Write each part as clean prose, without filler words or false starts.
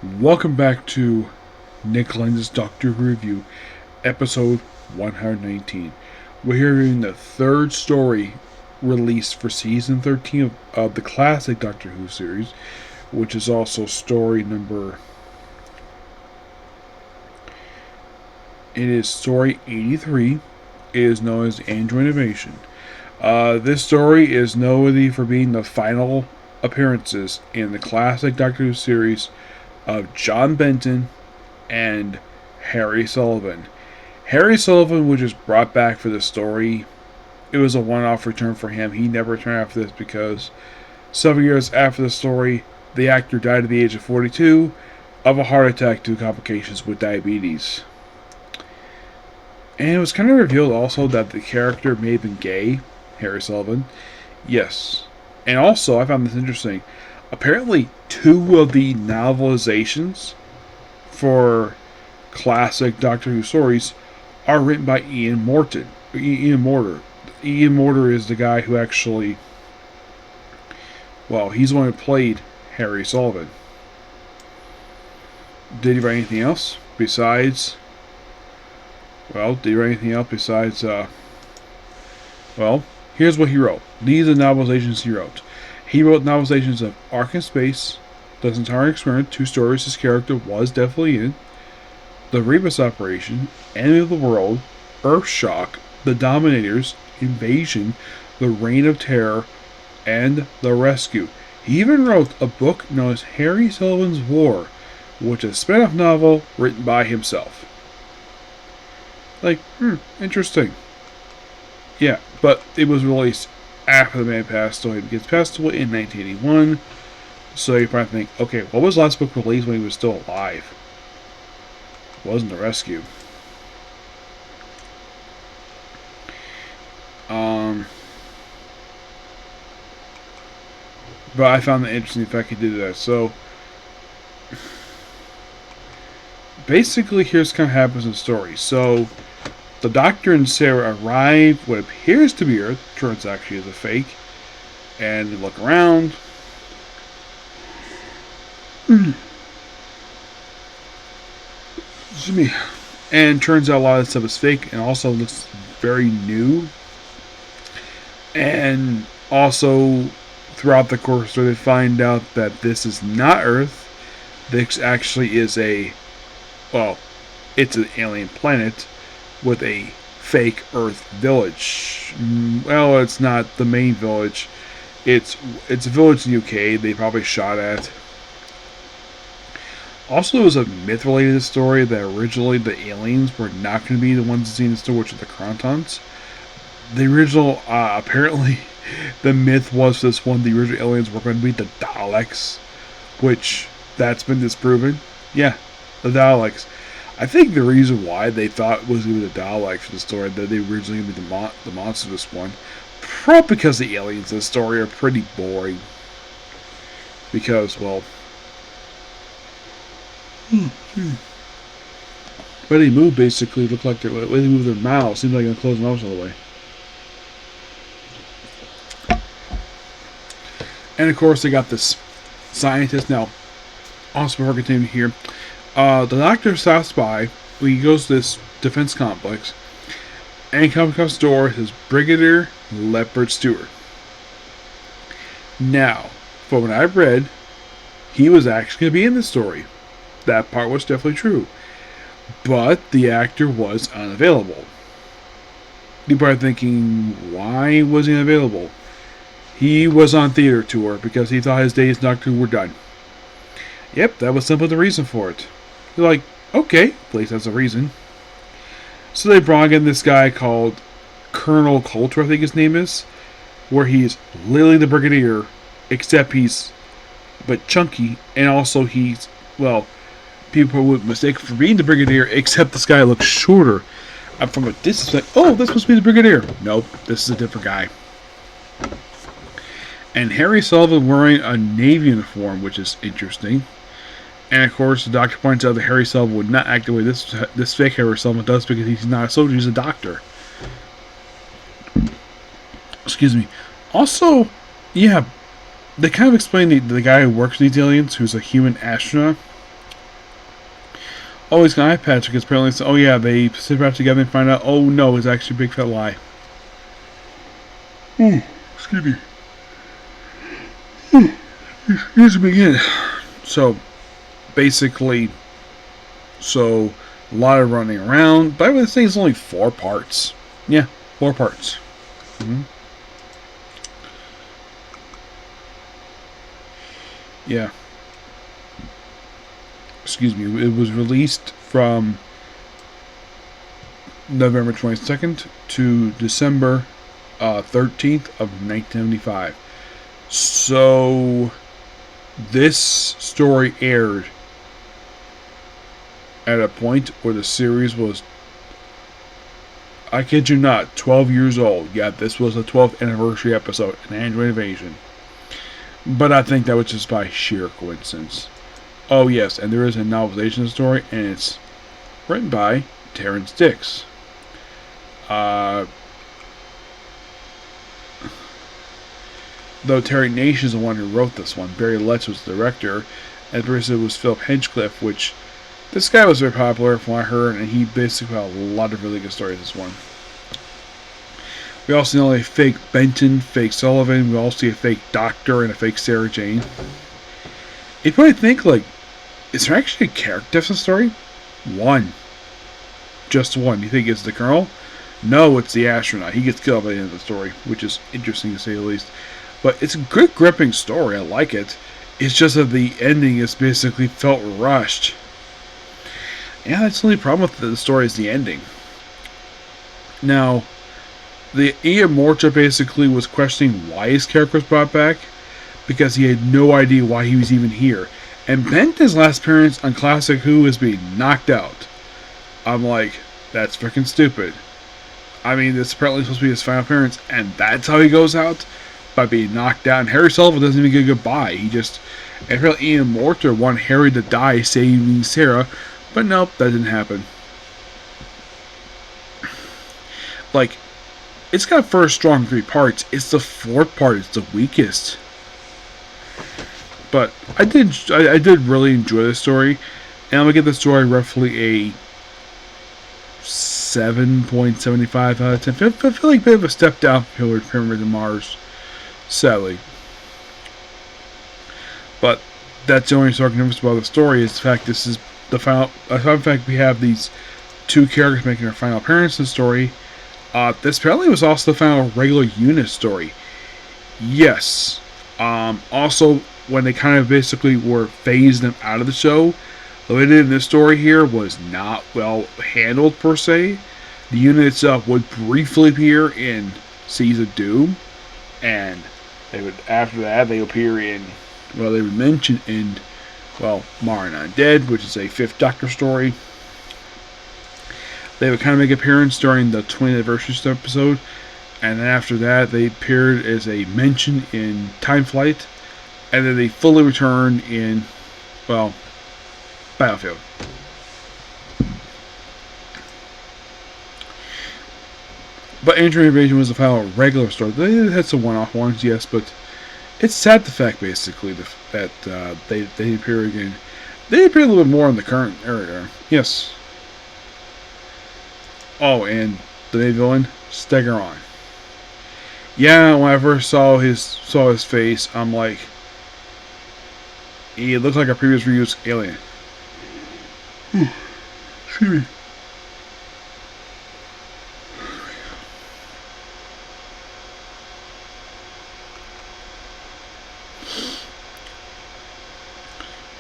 Welcome back to Nick Lenz's Doctor Who Review, episode 119. We're here reviewing the third story released for season 13 of the classic Doctor Who series, which is also story number. It is story 83. It is known as Android Invasion. This story is noteworthy for being the final appearances in the classic Doctor Who series of John Benton and Harry Sullivan. Harry Sullivan was just brought back for the story. It was a one-off return for him. He never returned after this because several years after the story, the actor died at the age of 42 of a heart attack due to complications with diabetes. And it was kind of revealed also that the character may have been gay, Harry Sullivan. Yes. And also, I found this interesting. Apparently, two of the novelizations for classic Doctor Who stories are written by Ian Morter. Ian Morter is the guy who actually, he's the one who played Harry Sullivan. Did he write anything else besides? Here's what he wrote. These are the novelizations he wrote. He wrote novelizations of Ark in Space, The Entire Experiment, two stories his character was definitely in, The Rebus Operation, Enemy of the World, Earthshock, The Dominators, Invasion, The Reign of Terror, and The Rescue. He even wrote a book known as Harry Sullivan's War, which is a spin-off novel written by himself. Interesting. Yeah, but it was released after the man passed away. He gets passed away in 1981. So you probably think, okay, what was the last book released when he was still alive? It wasn't The Rescue. But I found that interesting the fact he did that. So basically, here's kind of happens in the story. So the Doctor and Sarah arrive what appears to be Earth, turns actually is a fake, and they look around. Excuse me. And turns out a lot of this stuff is fake, and also looks very new. And also, throughout the course, they find out that this is not Earth. This actually is it's an alien planet with a fake Earth village. Well, it's not the main village. It's a village in the UK they probably shot at. Also, there was a myth related to the story that originally the aliens were not going to be the ones seen in the story, which are the Krontons. The original, apparently, the myth was this one, the original aliens were going to be the Daleks, which, that's been disproven. Yeah, the Daleks. I think the reason why they thought it was going to be the Daleks for the story, that they originally going to be the monster this one, probably because the aliens in the story are pretty boring. Because, but they move basically look like the way they move their mouths seems like they're going to close their mouths all the way. And of course, they got this scientist now. Also, before continuing here, the Doctor stops by. He goes to this defense complex, and he comes across the door. It says Brigadier Leopard Stewart. Now, from what I've read, he was actually going to be in the story. That part was definitely true, but the actor was unavailable. You're probably thinking, why was he unavailable? He was on theater tour because he thought his days in Doctor Who were done. Yep, that was simply the reason for it. You're like, okay, at least that's a reason. So they brought in this guy called Colonel Coulter, I think his name is, where he's literally the Brigadier, except he's chunky, and also he's, people would mistake for being the Brigadier, except this guy looks shorter. I'm from a distance, like, oh, this must be the Brigadier. Nope, this is a different guy. And Harry Sullivan wearing a Navy uniform, which is interesting. And of course, the Doctor points out that Harry Sullivan would not act the way this fake Harry Sullivan does because he's not a soldier, he's a doctor. Excuse me. Also, yeah, they kind of explain the guy who works with these aliens, who's a human astronaut. Oh, he's got an eye patch because apparently it's, oh yeah, they sit back together and find out, oh no, it's actually a big fat lie. Excuse me. Here's the beginning. So, basically, a lot of running around. But this thing is only 4 parts. Yeah, 4 parts. Yeah. Excuse me. It was released from November 22nd to December 13th of 1975. So, this story aired at a point where the series was, I kid you not, 12 years old. Yeah, this was the 12th anniversary episode, an Android Invasion. But I think that was just by sheer coincidence. Oh yes, and there is a novelization story, and it's written by Terrence Dix. Though Terry Nation is the one who wrote this one. Barry Letts was the director, and the producer was Philip Hinchcliffe, which this guy was very popular from what I heard, and he basically had a lot of really good stories this one. We also know a fake Benton, fake Sullivan, we also see a fake Doctor and a fake Sarah Jane. You probably think, like, is there actually a character death in the story? One. Just one. You think it's the Colonel? No, it's the astronaut. He gets killed by the end of the story, which is interesting to say the least. But it's a good, gripping story. I like it. It's just that the ending is basically felt rushed. Yeah, that's the only problem with the story is the ending. Now, the Ian Morcha basically was questioning why his character was brought back, because he had no idea why he was even here. And Benton's last appearance on Classic Who is being knocked out. I'm like, that's freaking stupid. I mean, this is apparently supposed to be his final appearance, and that's how he goes out? By being knocked out. And Harry Sullivan doesn't even get a goodbye. He just, and apparently Ian Morcha wanted Harry to die saving Sarah, but nope, that didn't happen. Like, it's got first strong 3 parts. It's the 4th part. It's the weakest. But I did really enjoy this story, and I'm gonna give the story roughly a 7.75 out of 10. I feel like a bit of a step down from Hillary Pyramid to Mars, sadly. But that's the only stark difference about the story is the fact this is the final. In fact, we have these 2 characters making their final appearance in the story. This apparently was also the final regular unit story. Yes. Also, when they kind of basically were phased them out of the show, the way they did in this story here was not well handled per se. The unit itself would briefly appear in Seas of Doom, and they would after that they appear in, well, they would mention in, well, Mara Not Dead, which is a 5th Doctor story. They would kind of make an appearance during the 20th anniversary episode, and then after that they appeared as a mention in Time Flight, and then they fully returned in, well, Battlefield. But Android Invasion was the final regular story. They had some one-off ones, yes, but it's sad the fact basically that they appear again. They appear a little bit more in the current area. Yes. Oh, and the main villain, Stegeron. Yeah, when I first saw his face, I'm like, he looked like a previous reused alien. Excuse me.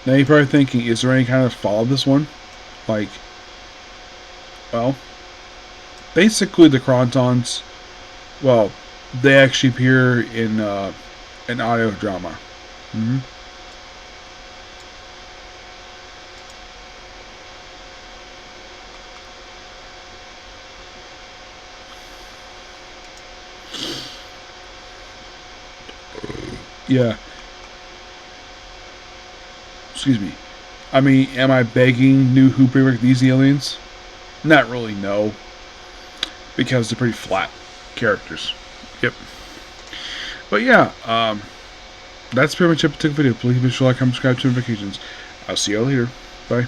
Now you're probably thinking, is there any kind of follow this one? Like, well, basically the Chrontons, well, they actually appear in an audio drama. Mm-hmm. Yeah. Excuse me. I mean, am I begging New Who bring back these aliens? Not really, no. Because they're pretty flat characters. Yep. But yeah, that's pretty much it for the video. Please be sure to like, comment, subscribe to notifications. I'll see you all later. Bye.